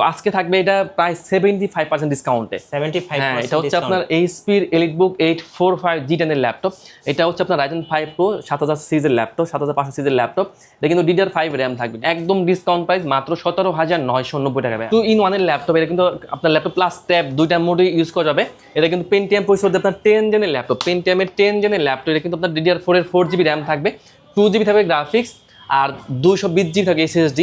তো আজকে থাকবে এটা প্রায় 75% ডিসকাউন্টে। 75%। হ্যাঁ, এটা হচ্ছে আপনার এইচপির এলিটবুক 845 G10 এর ল্যাপটপ। এটা হচ্ছে আপনার Ryzen 5 Pro 7000 সিরিজের ল্যাপটপ, 7500 সিরিজের ল্যাপটপ। এটা কিন্তু DDR5 র্যাম থাকবে, একদম ডিসকাউন্ট প্রাইস মাত্র 17,990 টাকা। 2-in-1 এর ল্যাপটপ, এটা কিন্তু আপনার ল্যাপটপ প্লাস ট্যাব দুইটা মোডে ইউজ করা যাবে। এটা কিন্তু পেন্টিয়াম প্রসেসর দিয়ে আপনার 10 জেনের ল্যাপটপ, পেন্টিয়ামের 10 জেনের ল্যাপটপ। এটা কিন্তু আপনার DDR4 এর 4GB র্যাম থাকবে, 2GB থাকবে গ্রাফিক্স, আর 220GB থাকে SSD।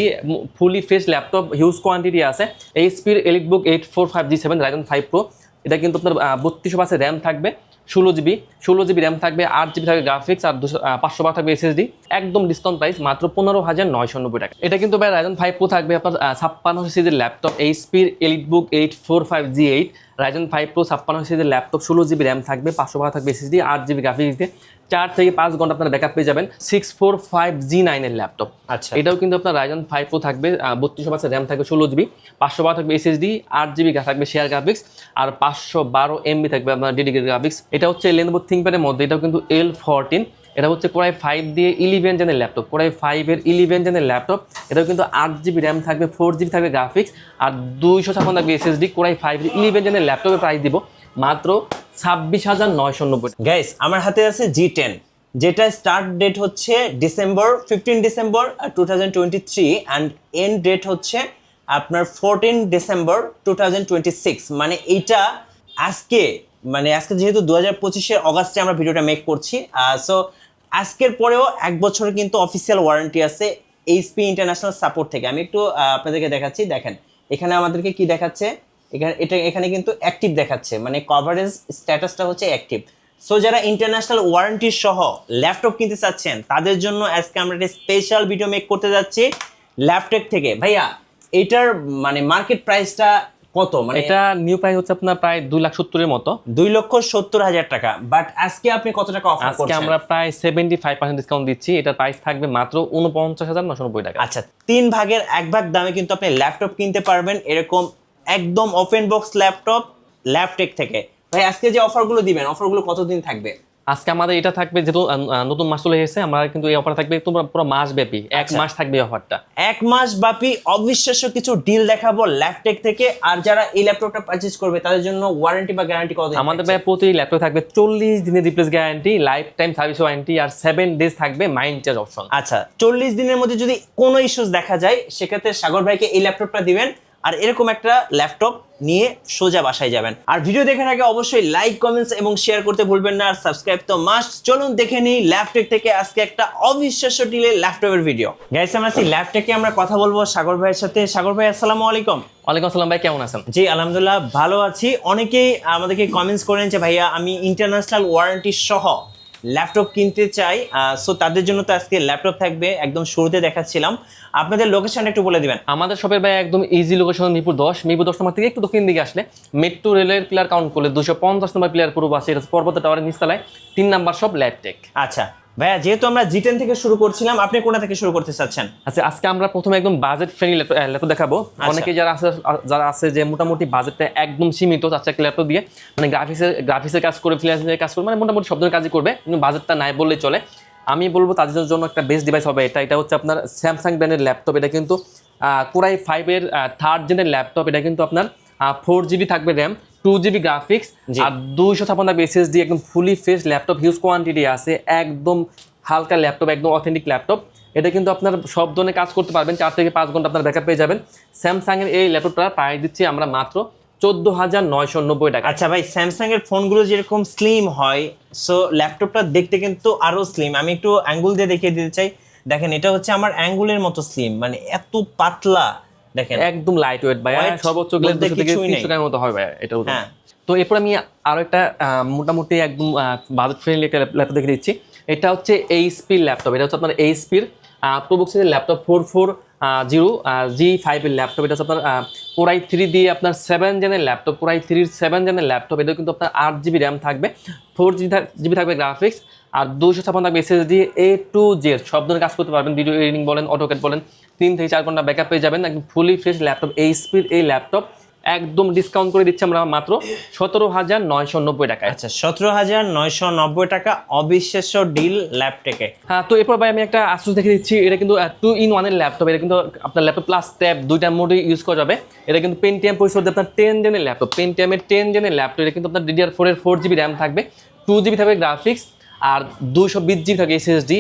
Fully fresh laptop, huge quantity আছে। এইচপির এলিটবুক 845G7 Ryzen 5 Pro। এটা কিন্তু আপনার 3200 র্যাম থাকবে, 16GB র্যাম থাকবে, 8GB থাকবে গ্রাফিক্স, আর 512 থাকবে SSD। একদম ডিসকাউন্ট প্রাইস মাত্র 15,990 টাকা। এটা কিন্তু ভাই Ryzen 5 Pro থাকবে আপনার 5600 সিরিজের ল্যাপটপ, এইচপির এলিটবুক 845G8 Ryzen 5 Pro 5600 সিরিজের ল্যাপটপ, 16GB র্যাম থাকবে, 512 থাকবে SSD, 8GB গ্রাফিক্স দিয়ে 4 থেকে 5 ঘন্টা আপনার ব্যাকআপ পেয়ে যাবেন। 645G9 এর ল্যাপটপ। আচ্ছা, এটাও কিন্তু আপনার Ryzen 5 Pro থাকবে, 3200 র্যাম থাকবে, 16GB, 512 থাকবে SSD, 8GB থাকবে শেয়ার গ্রাফিক্স, আর 512 MB থাকবে আপনার ডেডিকেটেড গ্রাফিক্স। এটা হচ্ছে Lenovo ThinkPad-এর মধ্যে, এটাও কিন্তু L14। এটা হচ্ছে Core i5 দিয়ে 11 জেনের ল্যাপটপ, Core i5 এর 11 জেনের ল্যাপটপ। এটাও কিন্তু 8GB র্যাম থাকবে, 4GB থাকবে গ্রাফিক্স, আর 256 থাকবে SSD। Core i5 এর 11 জেনের ল্যাপটপের প্রাইস দিব মাত্র 26,990। গাইস আমার হাতে আছে G10, যেটা স্টার্ট ডেট হচ্ছে 15 ডিসেম্বর 2023 অ্যান্ড এন্ড ডেট হচ্ছে আপনার 14 ডিসেম্বর 2026। মানে এইটা আজকে যেহেতু 2025-এর অগাস্টে আমরা ভিডিওটা মেক করছি, সো আজকের পরেও 1 বছরের কিন্তু অফিসিয়াল ওয়ারেন্টি আছে এইচপি ইন্টারন্যাশনাল সাপোর্ট থেকে। আমি একটু আপনাদেরকে দেখাচ্ছি, দেখেন এখানে আমাদেরকে কি দেখাচ্ছে, এখানে কিন্তু অ্যাক্টিভ দেখাচ্ছে, মানে কভারেজ স্ট্যাটাসটা হচ্ছে অ্যাক্টিভ। সো যারা ইন্টারন্যাশনাল ওয়ারেন্টি সহ ল্যাপটপ কিনতে চাচ্ছেন তাদের জন্য আজকে আমরা একটা স্পেশাল ভিডিও মেক করতে যাচ্ছি ল্যাপটেক থেকে। ভাইয়া এটার মানে মার্কেট প্রাইসটা কত? মানে এটা নিউ প্রাইস হচ্ছে আপনার প্রায় 2,70,000 এর মতো, 2,70,000 টাকা। বাট আজকে আপনি কত টাকা অফার করছেন? আজকে আমরা প্রায় 75% ডিসকাউন্ট দিচ্ছি। এটার প্রাইস থাকবে মাত্র 49,990 টাকা। আচ্ছা, 3 ভাগের 1 ভাগ দামে কিন্তু আপনি ল্যাপটপ কিনতে পারবেন এরকম একদম ওপেন বক্স ল্যাপটপ ল্যাপটেক থেকে। ভাই আজকে যে অফারগুলো দিবেন, অফারগুলো কতদিন থাকবে? আজকে আমাদের এটা থাকবে, যেহেতু নতুন মাস চলে এসেছে, আমরা কিন্তু এই অফার থাকবে পুরো মাস ব্যাপী, 1 মাস থাকবে এই অফারটা। 1 মাস ব্যাপী অবিশ্বাস্য কিছু ডিল দেখাবো ল্যাপটেক থেকে। আর যারা এই ল্যাপটপটা পারচেজ করবে তাদের জন্য ওয়ারেন্টি বা গ্যারান্টি কত? আমাদের ভাই প্রতি ল্যাপটপ থাকবে 40 দিনের replace guarantee, life time service warranty, আর 7 ডেজ থাকবে মাইন্ড চার্জ অপশন। আচ্ছা, 40 দিনের মধ্যে যদি কোনো ইস্যুস দেখা যায় সেক্ষেত্রে সাগর ভাইকে এই ল্যাপটপটা দিবেন, আর এরকম একটা ল্যাপটপ নিয়ে সোজা বাসায় যাবেন। আর ভিডিও দেখার আগে অবশ্যই লাইক, কমেন্টস এবং শেয়ার করতে ভুলবেন না, আর সাবস্ক্রাইব তো মাস্ট। চলুন দেখে নিই ল্যাপটেক থেকে আজকে একটা অবিশ্বাস্য ডিলে ল্যাপটপের ভিডিও। গাইস আমরা আছি ল্যাপটেকে, আমরা কথা বলবো সাগর ভাইয়ের সাথে। সাগর ভাই আসসালামু আলাইকুম। ওয়ালাইকুম আসসালাম ভাই, কেমন আছেন? জি আলহামদুলিল্লাহ ভালো আছি। অনেকেই আমাদেরকে কমেন্টস করেন যে ভাইয়া আমি ইন্টারন্যাশনাল ওয়ারেন্টি সহ ল্যাপটপ কিনতে চাই, সো তাদের জন্য তো আজকে ল্যাপটপ থাকবে। একদম শুরুতে দেখাচ্ছিলাম, আপনাদের লোকেশনটা একটু বলে দিবেন। আমাদের শপের ভাই একদম ইজি লোকেশন মিরপুর 10 নম্বর থেকে একটু দক্ষিণ দিকে আসলে মেট্রো রেলের পিলার কাউন্ট করলে 250 নম্বর পিলার পূর্ব আছে, এটা পর্বত টাওয়ারের নিচতলায় 3 নাম্বার শপ ল্যাপটেক। আচ্ছা ভাইয়া, যেহেতু আমরা G10 থেকে শুরু করছিলাম, আপনি কোনটা থেকে শুরু করতে চাচ্ছেন? আচ্ছা, আজকে আমরা প্রথমে একদম বাজেট ফ্রেন্ডলি ল্যাপটপ দেখাবো। অনেকে যারা আছে যে মোটামুটি বাজেটটা একদম সীমিত, চাচ্ছে একটা ল্যাপটপ দিয়ে মানে গ্রাফিক্সের কাজ করে, ফ্রিল্যান্সিংয়ের কাজ করে, মানে মোটামুটি সব ধরনের কাজই করবে, কিন্তু বাজেটটা নাই বললেই চলে। আমি বলবো তাদের জন্য একটা বেস্ট ডিভাইস হবে এটা হচ্ছে আপনার স্যামসাং ব্র্যান্ডের ল্যাপটপ। এটা কিন্তু Core i5 এর 3rd জেনের ল্যাপটপ। এটা কিন্তু আপনার 4GB থাকবে র্যাম, 2GB গ্রাফিক্স, আর 256 থাকবে SSD। একদম fully fresh laptop, huge quantity আছে, একদম হালকা ল্যাপটপ, একদম অথেন্টিক ল্যাপটপ। এটা কিন্তু আপনার সব ধরনের কাজ করতে পারবেন, 4 থেকে 5 ঘন্টা আপনার ব্যাকআপ পেয়ে যাবেন। স্যামসাং এর এই ল্যাপটপটা প্রাইস দিচ্ছি আমরা মাত্র 14,990 টাকা। আচ্ছা ভাই, স্যামসাং এর ফোনগুলো যেরকম স্লিম হয়, সো ল্যাপটপটা দেখতে কিন্তু আরো স্লিম। আমি একটু অ্যাঙ্গুল দিয়ে দেখিয়ে দিতে চাই, দেখেন এটা হচ্ছে আমার অ্যাঙ্গুলের মতো স্লিম, মানে এত পাতলা, দেখেন একদম লাইট ওয়েট ভাই, সর্বোচ্চ গেলে 200 থেকে 300 টাকার মতো হয় ভাই এটা। হ্যাঁ, তো এরপর আমি আরো একটা মোটামুটি একদম বাজেট ফ্রেন্ডলি একটা ল্যাপটপ দেখে দিচ্ছি। এটা হচ্ছে এইচপির ল্যাপটপ। এটা হচ্ছে আপনার এইচপির প্রোবুক্সের ল্যাপটপ 440G5 এর ল্যাপটপ। এটা হচ্ছে আপনার Core i3 দিয়ে আপনার 7 জেনের ল্যাপটপ, Core i3 7 জেনের ল্যাপটপ। এটা কিন্তু আপনার 8GB র্যাম থাকবে, 4GB থাকবে গ্রাফিক্স, আর 256 থাকবে SSD। A to Z সব ধরনের কাজ করতে পারবেন, ভিডিও এডিটিং বলেন, অটোক্যাড বলেন, 3 থেকে 4 ঘন্টা ব্যাকআপ পেয়ে যাবেন। একদম ফুলি ফ্রেশ ল্যাপটপ, এইচপির এই ল্যাপটপ একদম ডিসকাউন্ট করে দিচ্ছি আমরা মাত্র 17,990 টাকায়। আচ্ছা 17,990 টাকা, অবিশ্বাস্য ডিল ল্যাপটেকে। হ্যাঁ, তো এরপর ভাই আমি একটা আসুস দেখে দিচ্ছি। এটা কিন্তু 2-in-1 এর ল্যাপটপ। এটা কিন্তু আপনার ল্যাপটপ প্লাস ট্যাব দুইটা মোডে ইউজ করা যাবে। এটা কিন্তু পেন্টিয়াম প্রসেসর আপনার 10 জেনের ল্যাপটপ, পেন্টিয়ামের 10 জেনের ল্যাপটপ। এটা কিন্তু আপনার DDR4 এর 4GB র্যাম থাকবে, 2GB থাকবে গ্রাফিক্স, আর 220GB থাকে SSD।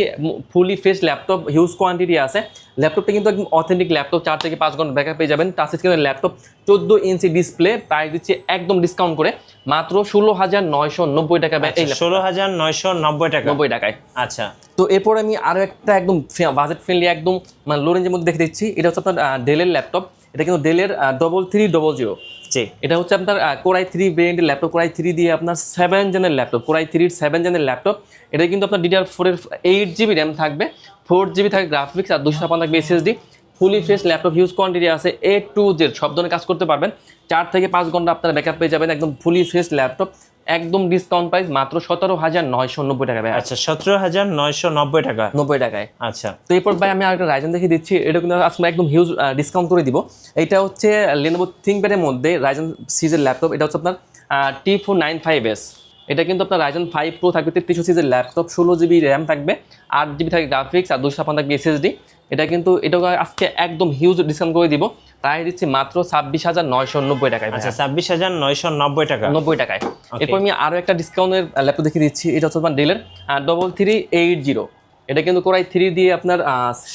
Fully fresh laptop, huge quantity আছে। ল্যাপটপটা কিন্তু একদম অথেন্টিক ল্যাপটপ, 4 থেকে 5 ঘন্টা ব্যাকআপ পেয়ে যাবেন। টাচ স্ক্রিনের ল্যাপটপ, 14 ইঞ্চি ডিসপ্লে, প্রাইস দিচ্ছে একদম ডিসকাউন্ট করে মাত্র 16,990 টাকা। এই 16,990 টাকা 90 টাকায়। আচ্ছা, তো এরপর আমি আরও একটা একদম বাজেট ফ্রেন্ডলি, একদম মানে লো রেঞ্জের মধ্যে দেখে দিচ্ছি। এটা হচ্ছে আপনার ডেলের ল্যাপটপ। এটা কিন্তু ডেলের 3300। জি, এটা হচ্ছে আপনার কোরাই 3 ভেরিয়েন্টের ল্যাপটপ, কোরাই 3 দিয়ে আপনার 7 জেনের ল্যাপটপ, কোরাই 3 7 জেনের ল্যাপটপ। এটা কিন্তু আপনার DDR4 এর 8GB র্যাম থাকবে, 4GB থাকে গ্রাফিক্স, আর 256 থাকবে SSD। Fully fresh laptop, huge quantity আছে, A to Z সব ধরনের কাজ করতে পারবেন। 4 থেকে 5 ঘন্টা আপনারা ব্যাকআপ পেয়ে যাবেন। একদম ফুলি ফ্রেশ ল্যাপটপ, একদম ডিসকাউন্ট প্রাইস মাত্র 17,990 টাকা ভাই। আচ্ছা 17,990 টাকা 90 টাকায়। আচ্ছা, তো এরপর ভাই আমি আরেকটা রাইজেন দেখে দিচ্ছি। এটা কিন্তু আজকে একদম হিউজ ডিসকাউন্ট করে দিব। এটা হচ্ছে Lenovo ThinkPad-এর মধ্যে রাইজেন সিরিজের ল্যাপটপ। এটা হচ্ছে আপনার T495S। এটা কিন্তু আপনার রাইজেন 5 Pro থাকবে, 3300 সিরিজের ল্যাপটপ, 16GB র্যাম থাকবে, 8GB থাকে গ্রাফিক্স, আর 256 থাকবে SSD। এটা কিন্তু আজকে একদম হিউজ ডিসকাউন্ট করে দিব, প্রাইস দিচ্ছি মাত্র 26,990 টাকায়। আচ্ছা 26,990 টাকা 90 টাকায়। এরপর আমি আরও একটা ডিসকাউন্টের ল্যাপটপ দেখিয়ে দিচ্ছি। এটা হচ্ছে আপনার ডেলের 3380। এটা কিন্তু কোরাই 3 দিয়ে আপনার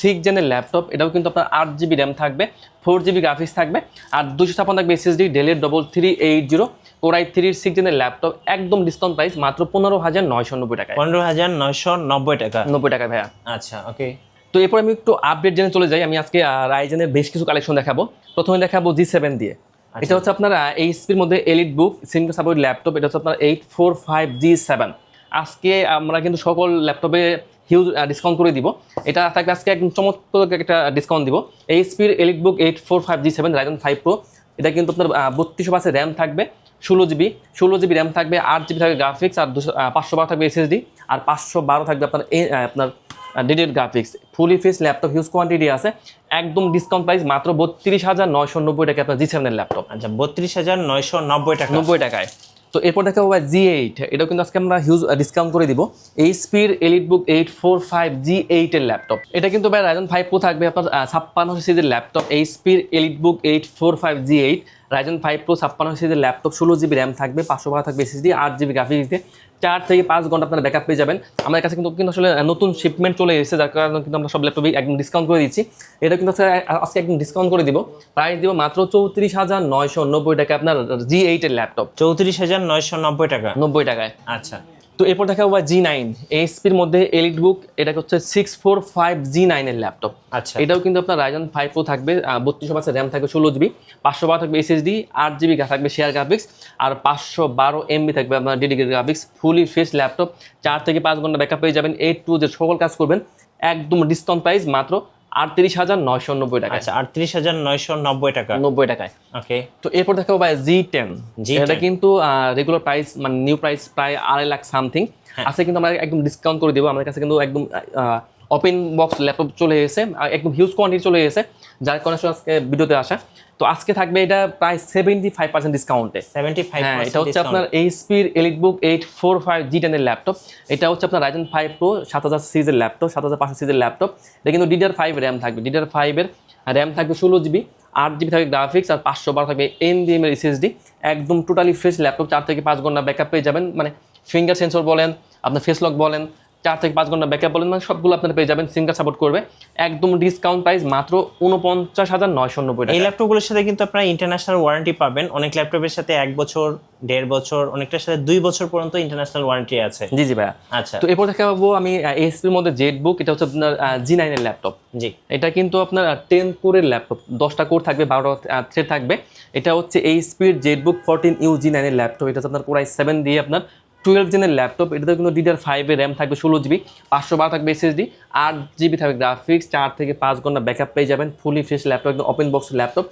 6 জেনের ল্যাপটপ। এটাও কিন্তু আপনার 8GB র্যাম থাকবে, 4GB গ্রাফিক্স থাকবে, আর 256 থাকবে SSD। ডেলের 3380 কোরাই 3 6 জেনের ল্যাপটপ, একদম ডিসকাউন্ট প্রাইস মাত্র 15,990 টাকায়। 15,990 টাকা 90 টাকা ভাইয়া। আচ্ছা, ওকে। তো এরপর আমি একটু আপডেট জেনে চলে যাই। আমি আজকে রাইজেনের বেশ কিছু কালেকশন দেখাবো। প্রথমে দেখাবো G7 দিয়ে। এটা হচ্ছে আপনার এইচপির মধ্যে এলিট বুক সিঙ্গেল সাপোর্ট ল্যাপটপ। এটা হচ্ছে আপনার 845G7। আজকে আমরা কিন্তু সকল ল্যাপটপে হিউজ ডিসকাউন্ট করে দিব। এটা থাকবে আজকে একদম চমৎকার একটা ডিসকাউন্ট দিব। এইচপির এলিট বুক 845G7 রাইজেন 5 Pro। এটা কিন্তু আপনার 3200 র্যাম থাকবে, 16GB র্যাম থাকবে, 8GB থাকবে গ্রাফিক্স, আর 512 থাকবে SSD, আর 512 থাকবে আপনার ডেডিকেটেড গ্রাফিক্স। ফুলি ফেস ল্যাপটপ, হিউজ কোয়ান্টিটি আছে, একদম ডিসকাউন্ট প্রাইস মাত্র 32,990 টাকা আপনার G7 এর ল্যাপটপ। আচ্ছা 32,990 টাকা 90 টাকায়। তো এরপর দেখাবো ভাই G8। এটাও কিন্তু আজকে আমরা হিউজ ডিসকাউন্ট করে দিব। এইচপির এলিট বুক 845G8 এর ল্যাপটপ। এটা কিন্তু ভাই রাইজেন 5 Pro থাকবে আপনার 5600 সিরিজের ল্যাপটপ। এইচপির এলিট বুক 845G8 রাইজেন 5 Pro 5600 সিরিজের ল্যাপটপ, 16GB র্যাম থাকবে, 512 থাকবে SSD, 8GB গ্রাফিক্স দিয়ে 4 থেকে 5 ঘন্টা আপনারা ব্যাকআপ পেয়ে যাবেন। আমাদের কাছে কিন্তু আসলে নতুন শিপমেন্ট চলে এসেছে, যার কারণে কিন্তু আমরা সব ল্যাপটপে একদম ডিসকাউন্ট করে দিচ্ছি। এটা কিন্তু আজকে একদম ডিসকাউন্ট করে দিব, প্রাইস দিব মাত্র 34,990 টাকা আপনার G8 এর ল্যাপটপ। 34,990 টাকা 90 টাকায়। আচ্ছা, তো এরপর দেখাবো G9 এইচপির মধ্যে এলিট বুক। এটা হচ্ছে 645G9 এর ল্যাপটপ। আচ্ছা, এটাও কিন্তু আপনার রাইজেন 5 Pro থাকবে, 3200 র্যাম থাকবে, 16GB, 512 থাকবে SSD, 8GB থাকবে শেয়ার গ্রাফিক্স, আর 512 MB থাকবে আপনার dedicated graphics. Fully fresh laptop, 4 থেকে 5 ঘন্টা ব্যাকআপ পেয়ে যাবেন। A to Z সকল কাজ করবেন, একদম ডিসকাউন্ট প্রাইস মাত্র 38,990 টাকা। আচ্ছা 38,990 টাকা 90 টাকায়। ওকে। তো এরপর দেখাবো ভাই G10। এটা কিন্তু রেগুলার প্রাইস মানে নিউ প্রাইস প্রায় 2.5 লাখ সামথিং আছে, কিন্তু আমরা একদম ডিসকাউন্ট করে দেবো। আমাদের কাছে কিন্তু একদম ওপেন বক্স ল্যাপটপ চলে এসেছে, একদম হিউজ কোয়ান্টিটি চলে এসেছে, যার কারণে আজকে ভিডিওতে আসা। তো আজকে থাকবে এটা প্রায় 75% ডিসকাউন্টে। 75%। হ্যাঁ, এটা হচ্ছে আপনার এইচপির এলিট বুক 845G10 এর ল্যাপটপ। এটা হচ্ছে আপনার রাইজেন 5 Pro 7000 সিরিজের ল্যাপটপ, 7500 সিরিজের ল্যাপটপ। এটা কিন্তু DDR5 র্যাম থাকবে, DDR5 এর র্যাম থাকবে 16GB, 8GB থাকবে গ্রাফিক্স, আর 512 থাকবে NVMe এর SSD। একদম টোটালি ফ্রেশ ল্যাপটপ, 4 থেকে 5 ঘন্টা ব্যাকআপ পেয়ে যাবেন। মানে ফিঙ্গার সেন্সর বলেন, আপনার ফেস লক বলেন, 4 থেকে 5 ঘন্টা ব্যাকআপ বলেন, মানে সবগুলো আপনারা পেয়ে যাবেন। সিঙ্গার সাপোর্ট করবে, একদম ডিসকাউন্ট প্রাইস মাত্র 49,990 টাকা। এই ল্যাপটপগুলোর সাথে কিন্তু আপনারা ইন্টারন্যাশনাল ওয়ারেন্টি পাবেন। অনেক ল্যাপটপের সাথে 1 বছর, 1.5 বছর, অনেকটার সাথে 2 বছর পর্যন্ত ইন্টারন্যাশনাল ওয়ারেন্টি আছে। জি জি ভাইয়া। আচ্ছা, তো এরপর দেখাবো আমি এইচপির মধ্যে জেড বুক। এটা হচ্ছে আপনার G9 এর ল্যাপটপ। জি, এটা কিন্তু আপনার 10 কোরের ল্যাপটপ, 10টা কোর থাকবে, 12টা থ্রেড থাকবে। এটা হচ্ছে এইচপির জেড বুক 14U G9 এর ল্যাপটপ। এটা হচ্ছে আপনার কোরাই 7 দিয়ে আপনার 12 জেনের ল্যাপটপ। এটাতে কিন্তু DDR5 এর র্যাম থাকবে, 16GB, 512 থাকবে SSD, 8GB থাকবে গ্রাফিক্স, 4 থেকে 5 ঘন্টা ব্যাকআপ পেয়ে যাবেন। ফুলি ফ্রেশ ল্যাপটপ, একদম ওপেন বক্স ল্যাপটপ,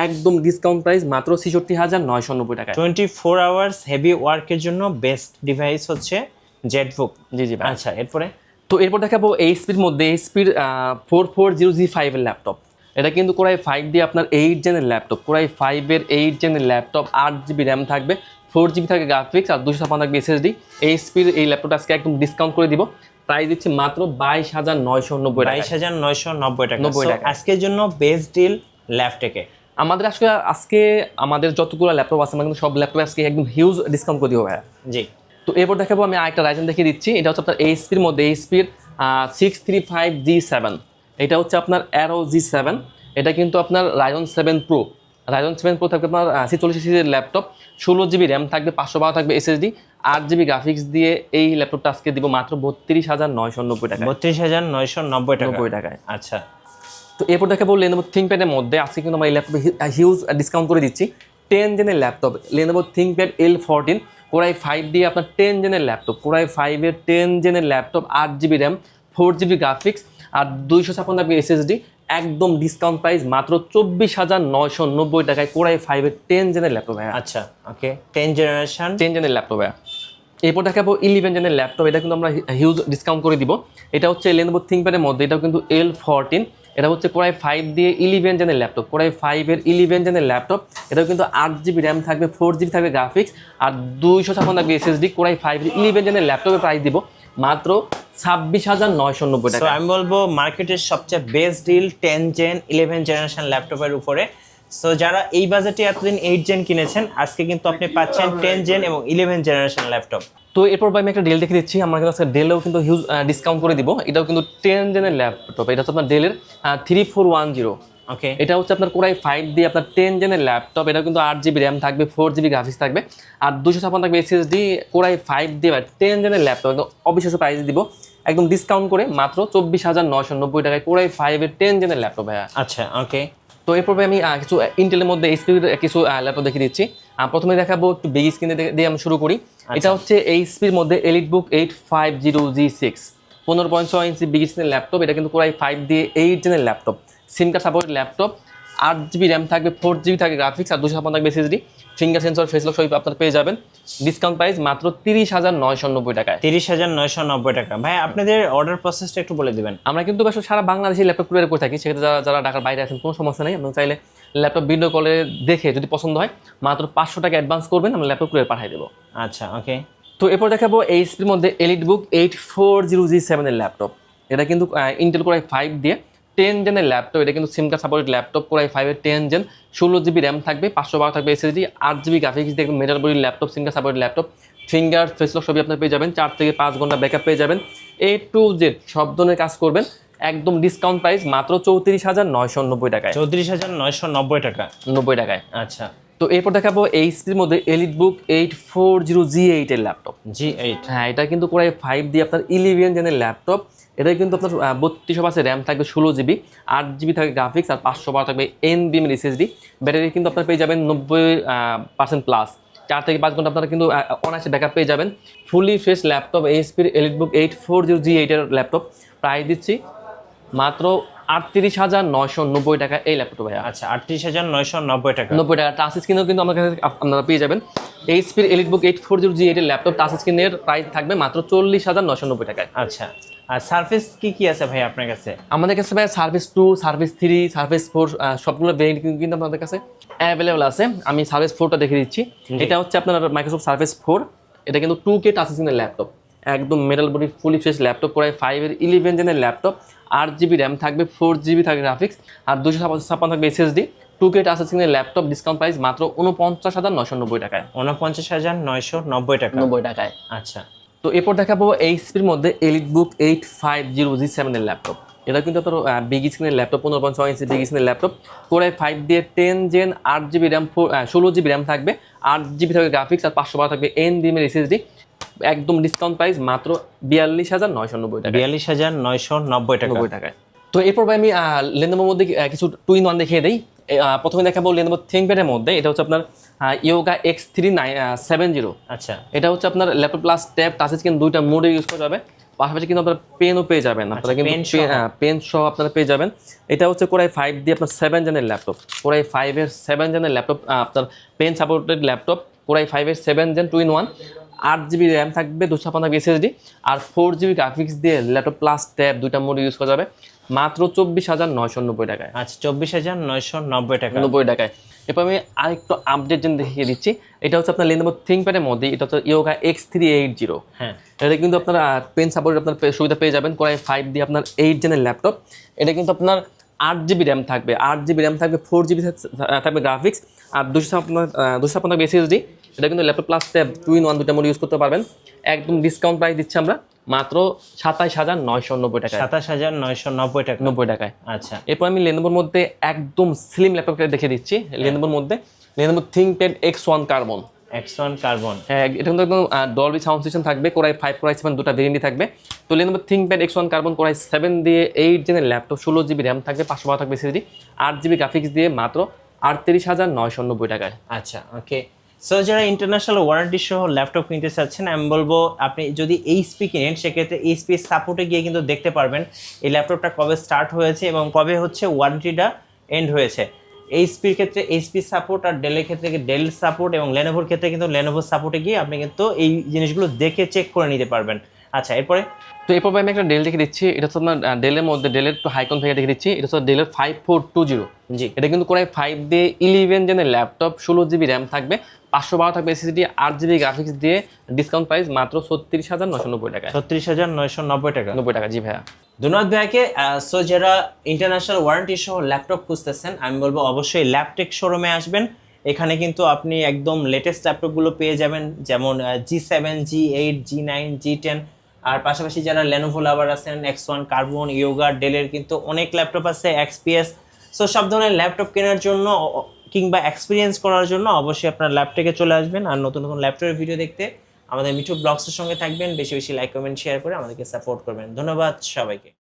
একদম ডিসকাউন্ট প্রাইস মাত্র 66,990 টাকা। 24 আওয়ার্স হেভি ওয়ার্কের জন্য বেস্ট ডিভাইস হচ্ছে জেটবুক। জি জি ভাই। আচ্ছা, এরপরে তো এরপর দেখাবো এইচপির মধ্যে এইচপির 4400G5 এর ল্যাপটপ। এটা কিন্তু কোরাই 5 দিয়ে আপনার 8 জেনের ল্যাপটপ, কোরাই 5 এর 8 জেনের ল্যাপটপ, 8GB র্যাম থাকবে, 4GB থাকে গ্রাফিক্স আর 256 থাকবে SSD। এইচপির এই ল্যাপটপটা আজকে একদম ডিসকাউন্ট করে দিব, প্রাইস দিচ্ছি মাত্র 22,990 টাকা। 22,990 টাকা। 90 So, টাকা। আজকের জন্য বেস্ট ডিল ল্যাপটেকে। আমাদের আজকে আমাদের যতগুলো ল্যাপটপ আছে আমরা কিন্তু সব ল্যাপটপ আজকে একদম হিউজ ডিসকাউন্ট করে দিব ভাইয়া। জি। তো এরপর দেখাবো আমি আরেকটা রাইজেন দেখিয়ে দিচ্ছি। এটা হচ্ছে আপনার এইচপির মধ্যে এইচপির 635G7, এটা হচ্ছে আপনার অ্যারো G7। এটা কিন্তু আপনার রাইজন 7 প্রো, রাইজন 7 প্রো থাকবে আপনার 46 সিরিজের ল্যাপটপ, 16GB র্যাম থাকবে, 512 থাকবে SSD, 8GB গ্রাফিক্স দিয়ে এই ল্যাপটপটা আজকে দিব মাত্র 32,990 টাকা। 32,990 টাকা। 90 টাকায়। আচ্ছা। তো এরপর দেখাবো লেনোভো থিংকপ্যাডের মধ্যে আজকে কিন্তু আমরা এই ল্যাপটপে হিউজ ডিসকাউন্ট করে দিচ্ছি। 10 জেনের laptop Lenovo ThinkPad L14, core i 5 দিয়ে আপনার 10 জেনের ল্যাপটপ, কোরাই 5 এর 10 জেনের laptop, 8GB RAM, 4GB graphics আর 256 SSD, একদম ডিসকাউন্ট প্রাইস মাত্র 24,990 টাকায় কোরাই 5 এর 10 জেনের ল্যাপটপ। হ্যাঁ আচ্ছা, ওকে। 10 জেনারেশন 10 জেনের ল্যাপটপ। হ্যাঁ এরপর দেখাবো 11 জেনের ল্যাপটপ, এটা কিন্তু আমরা হিউজ ডিসকাউন্ট করে দিব। এটা হচ্ছে লেনোভো থিংকপ্যাডের মধ্যে, এটাও কিন্তু L14, এটা হচ্ছে কোরাই 5 দিয়ে 11 জেনের ল্যাপটপ, কোরাই 5 এর 11 জেনের ল্যাপটপ, এটাও কিন্তু 8GB র্যাম থাকবে, 4GB থাকবে গ্রাফিক্স আর 256 থাকবে SSD। কোরাই 5 এর 11 জেনের ল্যাপটপের প্রাইস দিব মাত্র 26,990 সো টাকা। আমি বলবো মার্কেটের সবচেয়ে বেস্ট ডিল 10 জেন 11 জেনারেশন ল্যাপটপের উপরে। সো যারা এই বাজেটে এতদিন 8 জেন কিনেছেন, আজকে কিন্তু আপনি পাচ্ছেন 10 জেন এবং 11 জেনারেশন ল্যাপটপ। তো এরপর আমি একটা ডেল দেখে দিচ্ছি, আমরা কিন্তু আজকে ডেলেও কিন্তু হিউজ ডিসকাউন্ট করে দিব। এটাও কিন্তু 10 জেনের ল্যাপটপ, এটা হচ্ছে আপনার ডেলের 3410। ওকে। এটা হচ্ছে আপনার কোরাই 5 দিয়ে আপনার 10 জেনের ল্যাপটপ, এটা কিন্তু 8GB র্যাম থাকবে, 4GB গ্রাফিক্স থাকবে আর 256 থাকবে SSD। কোরাই 5 দিয়ে 10 জেনের ল্যাপটপ একদম অবিশ্বাস্য প্রাইস দিব, একদম ডিসকাউন্ট করে মাত্র 24,990 টাকায় কোরাই 5 এর 10 জেনের ল্যাপটপ। ভাইয়া আচ্ছা, ওকে। তো এরপর আমি কিছু ইন্টেলের মধ্যে এইচপির কিছু ল্যাপটপ দেখিয়ে দিচ্ছি। প্রথমে দেখাবো একটু বিগ স্ক্রিনে দিয়ে আমি শুরু করি। এটা হচ্ছে এইচপির মধ্যে এলিটবুক 850G6, 15.6 ইঞ্চি বিগ স্ক্রিনের ল্যাপটপ। এটা কিন্তু কোরাই 5 দিয়ে 8 জেনের laptop, SIM card support laptop, 8GB RAM থাকবে, 4GB থাকবে গ্রাফিক্স আর 256 থাকবে SSD, finger sensor face lock সব আপনার পেয়ে যাবেন। ডিসকাউন্ট প্রাইস মাত্র 30,990 টাকায়। 30,990 টাকা। ভাই আপনাদের অর্ডার প্রসেসটা একটু বলে দিবেন। আমরা কিন্তু বেশ সারা বাংলাদেশে ল্যাপটপ কুরিয়ার করে থাকি, সেক্ষেত্রে যারা ঢাকার বাইরে আছেন কোনো সমস্যা নেই, আপনারা চাইলে ল্যাপটপ ভিডিও কলে দেখে যদি পছন্দ হয় মাত্র 500 টাকা অ্যাডভান্স করবেন, আমরা ল্যাপটপ কুরিয়ার পাঠিয়ে দেবো। আচ্ছা, ওকে। তো এরপর দেখাবো এইচপির মধ্যে এলিটবুক 840G7 এর ল্যাপটপ। এটা কিন্তু ইন্টেল কোরাই 5 দিয়ে 10 জেনের ল্যাপটপ, এটা কিন্তু সিম কার্ড সাপোর্টেড ল্যাপটপ, কোরাই 5 এর 10 জেন, 16GB র্যাম থাকবে, 512 থাকবে SSD, 8GB গ্রাফিক্স দিয়ে metal body laptop, SIM card supported laptop, finger face lock সবই আপনার পেয়ে যাবেন, 4 থেকে 5 ঘন্টা ব্যাকআপ পেয়ে যাবেন, A to Z সব ধরনের কাজ করবেন, একদম ডিসকাউন্ট প্রাইস মাত্র 34,990 টাকায়। 34,990 টাকা। 90 টাকায়। আচ্ছা। তো এরপর দেখাবো এইচপির মধ্যে এলিটবুক 840G8 এর ল্যাপটপ। G8, হ্যাঁ এটা কিন্তু কোরাই 5 দিয়ে আপনার 11 জেনের ল্যাপটপ, এটা কিন্তু আপনার 32 র্যাম থাকবে, 16GB, 8GB থাকবে গ্রাফিক্স আর 512 থাকবে NVMe SSD। ব্যাটারি কিন্তু আপনার পেয়ে যাবেন 90% প্লাস, 4 থেকে 5 ঘন্টা আপনারা কিন্তু অনায়াসে ব্যাকআপ পেয়ে যাবেন। ফুলি ফ্রেশ ল্যাপটপ এইচপির এলিটবুক 840G8 এর ল্যাপটপ, প্রাইস দিচ্ছি মাত্র 38,990 টাকা এই ল্যাপটপ। ভাইয়া আচ্ছা, 38,990 টাকা। 90 টাকা। টাচ স্ক্রিনও কিন্তু আমার কাছে আপনারা পেয়ে যাবেন। এইচপির এলিটবুক 840G8 এর ল্যাপটপ টাচ স্ক্রিনের প্রাইস থাকবে মাত্র 40,990 টাকায়। আচ্ছা, আর সারফেস কি আছে ভাই আপনার কাছে? আমাদের কাছে ভাই সার্ভিস 2, সার্ভিস 3, সার্ভিস 4 সবগুলো ভেরিয়েন্ট কিন্তু আমাদের কাছে অ্যাভেলেবল আছে। আমি সার্ভিস 4টা দেখে দিচ্ছি। এটা হচ্ছে আপনার মাইক্রোসফট সার্ভিস 4, এটা কিন্তু 2K টাচ স্ক্রিনের ল্যাপটপ, একদম metal body fully fresh laptop, core i 5 এর 11 জেনের ল্যাপটপ, 8GB র্যাম থাকবে, 4GB থাকবে গ্রাফিক্স আর 256 থাকবে SSD, 2K টাচ স্ক্রিনের ল্যাপটপ, ডিসকাউন্ট প্রাইস মাত্র 49,990 টাকায়। 49,990 টাকা। 90 টাকায়। আচ্ছা। তো এরপর দেখাবো এইচপির মধ্যে এলিটবুক 850G7 এর ল্যাপটপ। এটা কিন্তু আপনার বিগ স্ক্রিনের ল্যাপটপ, 15.6 ইঞ্চি বিগ স্ক্রিনের ল্যাপটপ, কোরাই 5 দিয়ে 10 gen, 8GB RAM, 16GB RAM থাকবে, 8GB থাকবে গ্রাফিক্স আর 512 থাকবে NVMe SSD, একদম ডিসকাউন্ট প্রাইস মাত্র 42,990 টাকা। 42,990 টাকা। 90 টাকায়। তো এরপর আমি লেনোভোর মধ্যে কিছু 2-in-1 দেখিয়ে দিই। প্রথমে দেখাবো লেনোভো থিংকপ্যাডের মধ্যে, এটা হচ্ছে আপনার ইয়োগা X3970। আচ্ছা, এটা হচ্ছে আপনার laptop plus tab touch screen দুইটা মোডে ইউজ করা যাবে, পাশাপাশি কিন্তু আপনারা পেনও পেয়ে যাবেন, আপনারা কিন্তু পেন সহ আপনারা পেয়ে যাবেন। এটা হচ্ছে কোরাই 5 দিয়ে আপনার 7 জেনের ল্যাপটপ, কোরাই 5 এর 7 জেনের ল্যাপটপ, আপনার পেন সাপোর্টেড ল্যাপটপ, কোরাই 5 এর 7 জেন 2-in-1, 8GB র্যাম থাকবে, 256 থাকবে SSD আর 4GB গ্রাফিক্স দিয়ে ল্যাপটপ প্লাস ট্যাব দুইটা মোড ইউজ করা যাবে, মাত্র 24,990 টাকায়। আচ্ছা 24,990 টাকা। 90 টাকায়। এরপর আমি আরেকটু আপডেট জেন দেখিয়ে দিচ্ছি। এটা হচ্ছে আপনার Lenovo ThinkPad এর মধ্যে, এটা হচ্ছে Yoga X380। হ্যাঁ এটা কিন্তু আপনার পেন সাপোর্ট আপনার সুবিধা পেয়ে যাবেন। Core i5 দিয়ে আপনার 8 জেনের ল্যাপটপ। এটা কিন্তু আপনার 8GB র্যাম থাকবে, 8GB র্যাম থাকবে, 4GB থাকবে গ্রাফিক্স, আর 256 SSD। এটা কিন্তু ল্যাপটপ প্লাস ট্যাব 2 in 1 দুটো মোড ইউজ করতে পারবেন। একদম ডিসকাউন্ট প্রাইস দিচ্ছি আমরা মাত্র 27,990 টাকায়। 27,990 টাকা। 90 টাকায়। আচ্ছা এরপর আমি লেনোভোর মধ্যে একদম স্লিম ল্যাপটপটা দেখে দিচ্ছি। লেনোভোর মধ্যে Lenovo ThinkPad X1 Carbon। X1 Carbon। হ্যাঁ, এটা কিন্তু একদম ডলবি সাউন্ড সিস্টেম থাকবে। Core i5 Core i7 দুটো ভেরিয়েন্টই থাকবে। তো Lenovo ThinkPad X1 Carbon Core i7 দিয়ে 8 জেনের ল্যাপটপ, 16GB র্যাম থাকবে, 512 থাকবে SSD, 8GB গ্রাফিক্স দিয়ে মাত্র 38,990 টাকায়। আচ্ছা ওকে। সো যারা ইন্টারন্যাশনাল ওয়ারেন্টি সহ ল্যাপটপ কিনতে চাচ্ছেন, আমি বলবো আপনি যদি এইচপি কিনেন সেক্ষেত্রে এইচপি সাপোর্টে গিয়ে কিন্তু দেখতে পারবেন এই ল্যাপটপটা কবে স্টার্ট হয়েছে এবং কবে হচ্ছে ওয়ারেন্টিটা এন্ড হয়েছে। এইচপির ক্ষেত্রে এইচপি সাপোর্ট, আর ডেলের ক্ষেত্রে ডেল সাপোর্ট, এবং লেনোভোর ক্ষেত্রে কিন্তু লেনোভো সাপোর্টে গিয়ে আপনি কিন্তু এই জিনিসগুলো দেখে চেক করে নিতে পারবেন। আচ্ছা এরপরে তো এরপর আমি একটা ডেল দেখে দিচ্ছি। এটা হচ্ছে আপনার ডেলের মধ্যে ডেলের একটু হাইকন থেকে দেখে দিচ্ছি। এটা হচ্ছে ডেলের 5420। জি এটা কিন্তু Core i5 দিয়ে 11 জেনের ল্যাপটপ, 16GB র্যাম থাকবে, 512 থাকবে SSD, 8GB গ্রাফিক্স দিয়ে ডিসকাউন্ট প্রাইস মাত্র 36,990 টাকায়। 36,990 টাকা। 90 টাকা, জি ভাইয়া। ধন্যবাদ ভাইয়াকে। সো যারা ইন্টারন্যাশনাল ওয়ারেন্টি সহ ল্যাপটপ খুঁজতেছেন, আমি বলবো অবশ্যই ল্যাপটেক শোরুমে আসবেন। এখানে কিন্তু আপনি একদম লেটেস্ট ল্যাপটপগুলো পেয়ে যাবেন, যেমন G7, G8, G9, G10, আর পাশাপাশি যারা লেনোভো লাভার আছেন, X1 Carbon, Yoga, ডেলের কিন্তু অনেক ল্যাপটপ আছে, XPS। সো সব ধরনের ল্যাপটপ কেনার জন্য কিংবা এক্সপিরিয়েন্স করার জন্য অবশ্যই আপনার ল্যাপটপে চলে আসবেন। আর নতুন নতুন ল্যাপটপের ভিডিও দেখতে আমাদের মিঠু ব্লগসের সঙ্গে থাকবেন। বেশি বেশি লাইক, কমেন্ট, শেয়ার করে আমাদেরকে সাপোর্ট করবেন। ধন্যবাদ সবাইকে।